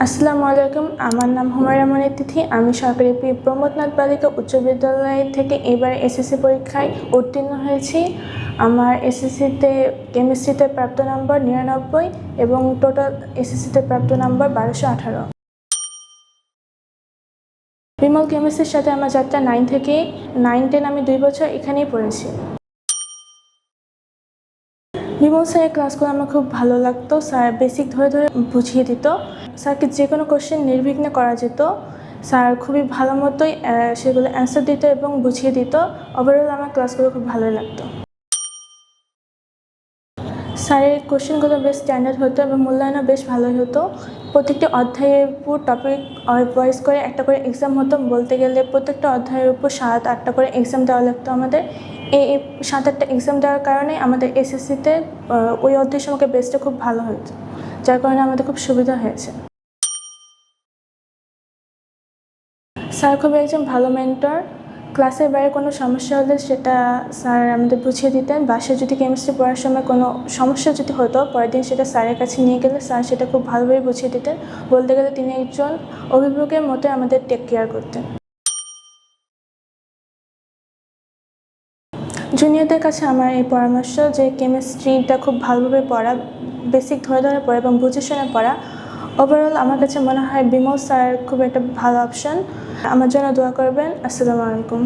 আসসালামু আলাইকুম। আমার নাম হুমায়রা মনির তিথি। আমি সরকারি প্রমথনাথ বালিকা উচ্চ বিদ্যালয় থেকে এবার এসএসসি পরীক্ষায় উত্তীর্ণ হয়েছি। আমার এসএসসিতে কেমিস্ট্রিতে প্রাপ্ত নম্বর 99 এবং টোটাল এসএসসিতে প্রাপ্ত নম্বর 1218। বিমল কেমিস্ট্রির সাথে আমার যাত্রা 9 থেকে 9-10 আমি 2 বছর এখানেই পড়েছি। বিমল স্যারের ক্লাসগুলো আমার খুব ভালো লাগতো। স্যার বেসিক ধরে ধরে বুঝিয়ে দিত। স্যারকে যে কোনো কোশ্চেন নির্বিঘ্নে করা যেত। স্যার খুবই ভালো মতোই সেগুলো অ্যান্সার দিত এবং বুঝিয়ে দিত। ওভারঅল আমার ক্লাসগুলো খুব ভালোই লাগতো। স্যারের কোশ্চেনগুলো বেশ স্ট্যান্ডার্ড হতো এবং মূল্যায়নও বেশ ভালোই হতো। প্রত্যেকটি অধ্যায়ের উপর টপিক ওয়াইজ করে একটা করে এক্সাম হতো। বলতে গেলে প্রত্যেকটা অধ্যায়ের উপর 7-8টা করে এক্সাম দেওয়া লাগতো আমাদের। এই 7-8টা এক্সাম দেওয়ার কারণে আমাদের এসএসসিতে ওই অধ্যায়ের সম্পর্কে বেসটা খুব ভালো হতো, যার কারণে আমাদের খুব সুবিধা হয়েছে। স্যার খুবই একজন ভালো মেন্টর। ক্লাসের বাইরে কোনো সমস্যা হলে সেটা স্যার আমাদের বুঝিয়ে দিতেন। বাসায় যদি কেমিস্ট্রি পড়ার সময় কোনো সমস্যা যদি হতো, পরের দিন সেটা স্যারের কাছে নিয়ে গেলে স্যার সেটা খুব ভালোভাবে বুঝিয়ে দিতেন। বলতে গেলে তিনি একজন অভিভাবকের মতো আমাদের টেক কেয়ার করতেন। জুনিয়রদের কাছে আমার এই পরামর্শ যে কেমিস্ট্রিটা খুব ভালোভাবে পড়া, বেসিক ধরে ধরে পড়া এবং বুঝে শুনে পড়া। ওভারঅল আমার কাছে মনে হয় বিমল স্যার খুব একটা ভালো অপশন। আমার জন্য দোয়া করবেন। আসসালামু আলাইকুম।